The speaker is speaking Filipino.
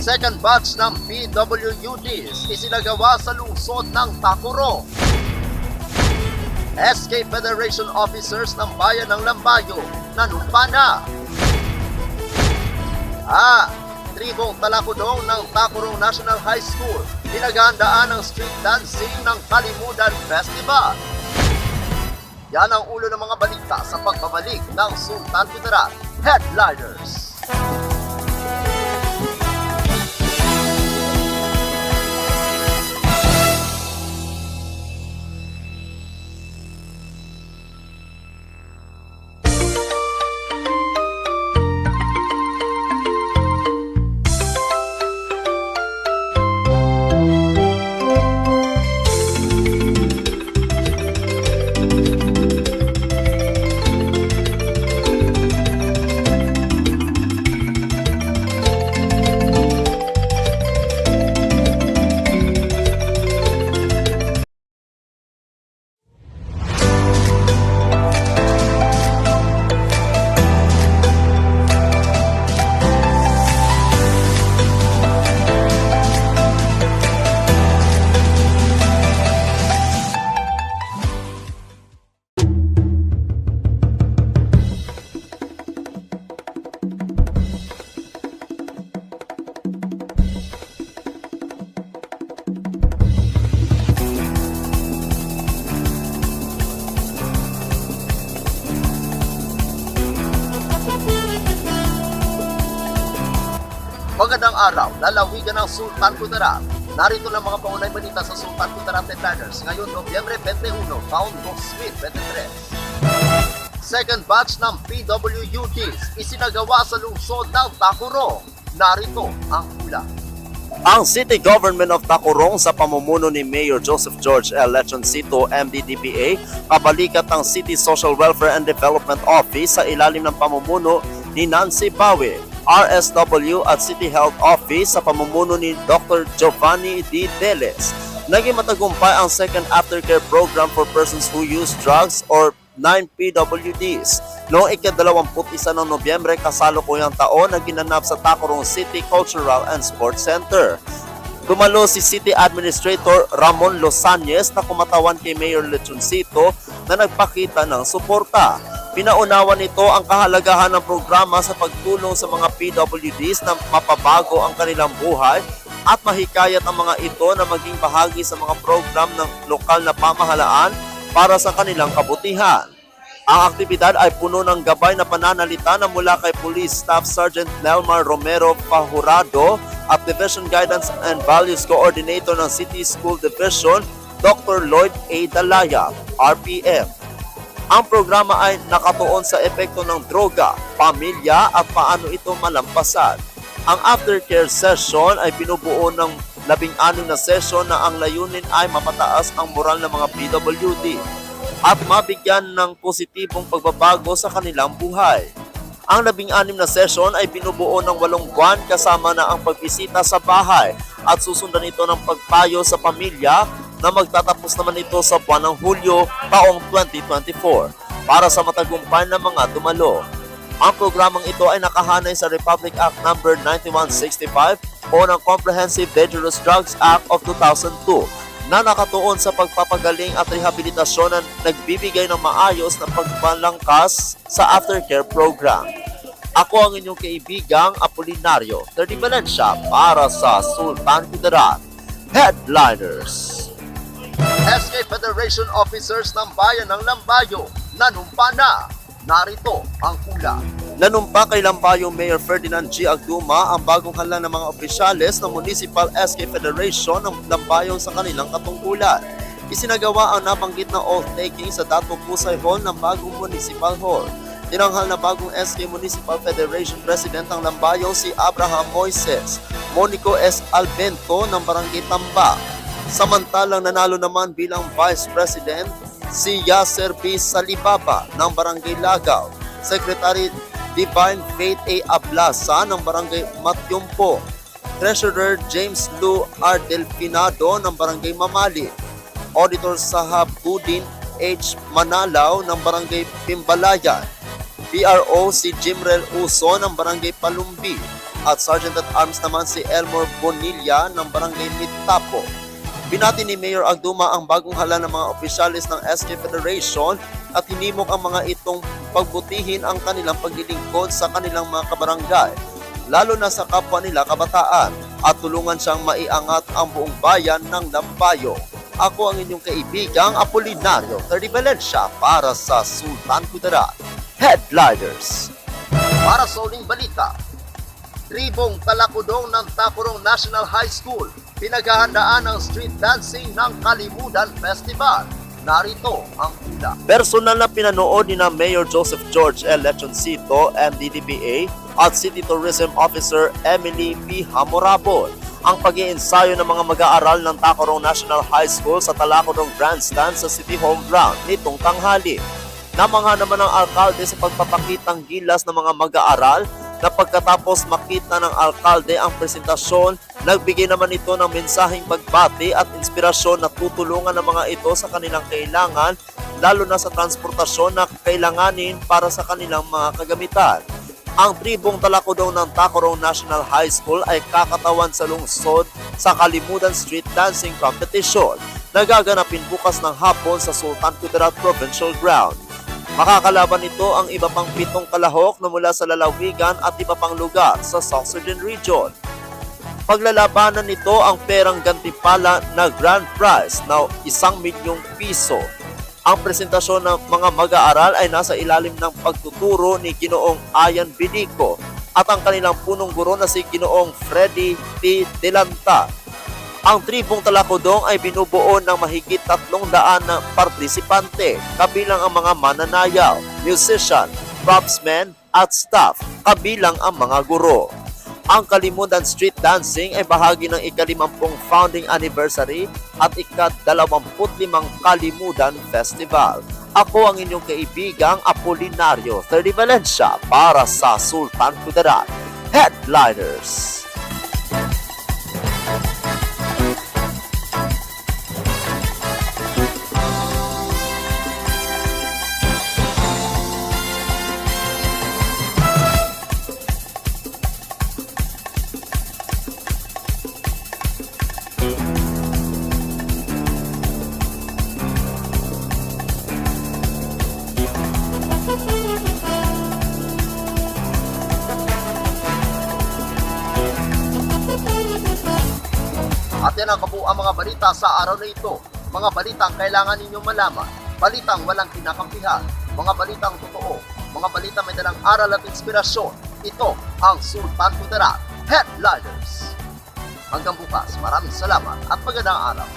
Second batch ng PWDs isinagawa sa lungsod ng Tacuro. SK Federation officers ng bayan ng Lambayo nanumpa na. Tribong Talakudong ng Tacuro National High School pinaghahandaan ng street dancing ng Kalimudan Festival. Yan ang ulo ng mga balita sa pagbabalik ng Sultan Kudarat Headliners. Magandang araw, lalawigan ng Sultan Kudarat. Narito lang mga paunay balita sa Sultan Kudarat Headliners ngayon Nobyembre 21, taon 2023. Second batch ng PWDs isinagawa sa lungsod ng Tacuro. Narito ang ulat. Ang City Government of Tacurong sa pamumuno ni Mayor Joseph George L. Lechoncito, MD-DPA, kabalikat ng City Social Welfare and Development Office sa ilalim ng pamumuno ni Nancy Bawi, RSW at City Health Office sa pamumuno ni Dr. Giovanni D. Deles. Naging matagumpay ang second aftercare program for persons who use drugs or 9 PWDs. Noong ika-21 ng Nobyembre kasalukuyang taon na ginanap sa Tacurong City Cultural and Sports Center. Dumalo si City Administrator Ramon Losanyes na kumatawan kay Mayor Lechoncito na nagpakita ng suporta. Pinaunawa nito ang kahalagahan ng programa sa pagtulong sa mga PWDs na mapabago ang kanilang buhay at mahikayat ang mga ito na maging bahagi sa mga program ng lokal na pamahalaan para sa kanilang kabutihan. Ang aktibidad ay puno ng gabay na pananalita na mula kay Police Staff Sergeant Nelmar Romero Pahurado at Division Guidance and Values Coordinator ng City School Division, Dr. Lloyd A. Dalaya, RPM. Ang programa ay nakatuon sa epekto ng droga, pamilya at paano ito malampasan. Ang aftercare session ay binubuo ng 16 na session na ang layunin ay mapataas ang moral ng mga PWD at mabigyan ng positibong pagbabago sa kanilang buhay. Ang 16 na session ay binubuo ng 8 buwan kasama na ang pagbisita sa bahay at susundan ito ng pagpayo sa pamilya na magtatapos naman ito sa buwan ng Hulyo taong 2024 para sa matagumpay ng mga dumalo. Ang programang ito ay nakahanay sa Republic Act No. 9165 o ng Comprehensive Dangerous Drugs Act of 2002 na nakatuon sa pagpapagaling at rehabilitasyon na nagbibigay ng maayos na pagbalangkas sa aftercare program. Ako ang inyong kaibigang Apolinario, 30 Valencia para sa Sultan Kudarat Headliners. SK Federation officers ng bayan ng Lambayo nanumpa na. Narito ang ulat. Nanumpa kay Lambayo Mayor Ferdinand G. Agduma ang bagong hala ng mga opisyales ng Municipal SK Federation ng Lambayo sa kanilang katungkulan. Isinagawa ang nabanggit na oath-taking sa Dato Pusay Hall ng bagong Municipal Hall. Tinanghal na bagong SK Municipal Federation President ng Lambayo si Abraham Moises, Monico S. Albento ng Barangay Tamba. Samantalang nanalo naman bilang Vice President si Yasser B. Salibaba ng Barangay Lagaw, Secretary Divine Faith A. Ablasa ng Barangay Matyumpo, Treasurer James Lou R. Delfinado ng Barangay Mamali, Auditor Sahabudin H. Manalaw ng Barangay Pimbalayan, PRO si Jimrel Uso ng Barangay Palumbi, at Sergeant at Arms naman si Elmore Bonilla ng Barangay Mitapo. Binati ni Mayor Agduma ang bagong hala ng mga opisyalis ng SK Federation at hinimok ang mga itong pagbutihin ang kanilang paglilingkod sa kanilang mga kabarangay, lalo na sa kapwa nila kabataan, at tulungan siyang maiangat ang buong bayan ng Lambayo. Ako ang inyong kaibigang Apolinario 30 Valencia para sa Sultan Kudarat Headliners. Para sa uling balita, tribong talakudong ng Tacurong National High School pinaghahandaan ng street dancing ng Kalimudan Festival. Narito ang tula. Personal na pinanood ni na Mayor Joseph George L. Lechoncito, MDDPA, at City Tourism Officer Emily P. Hamorabon ang pag-iensayo ng mga mag-aaral ng Tacurong National High School sa Talakudong Grandstand sa City Home Ground nitong tanghali. Namangha naman ang alkalde sa pagpapakitang gilas ng mga mag-aaral na pagkatapos makita ng alkalde ang presentasyon, nagbigay naman ito ng mensaheng pagbati at inspirasyon na tutulungan ng mga ito sa kanilang kailangan, lalo na sa transportasyon na kailanganin para sa kanilang mga kagamitan. Ang tribong talakudong ng Tacurong National High School ay kakatawan sa lungsod sa Kalimudan Street Dancing Competition na gaganapin bukas ng hapon sa Sultan Kudarat Provincial Ground. Makakalaban nito ang iba pang 7 kalahok na mula sa lalawigan at iba pang lugar sa Southern Region. Paglalabanan nito ang perang gantimpala na grand prize na 1 milyong piso. Ang presentasyon ng mga mag-aaral ay nasa ilalim ng pagtuturo ni Ginoong Ayan Binico at ang kanilang punong guro na si Ginoong Freddy T. Delanta. Ang tribong talakudong ay binubuo ng mahigit 300 na partisipante, kabilang ang mga mananayaw, musician, propsmen at staff, kabilang ang mga guro. Ang Kalimudan Street Dancing ay bahagi ng ika-50 founding anniversary at ika-25 Kalimudan Festival. Ako ang inyong kaibigang Apolinario 30 Valencia para sa Sultan Kudarat Headliners. At yan ang kabuuan mga balita sa araw na ito. Mga balitang kailangan ninyong malaman. Balitang walang kinakampihan. Mga balitang totoo. Mga balitang may dalang aral at inspirasyon. Ito ang Sultan Kudarat Headliners. Hanggang bukas, maraming salamat at magandang araw.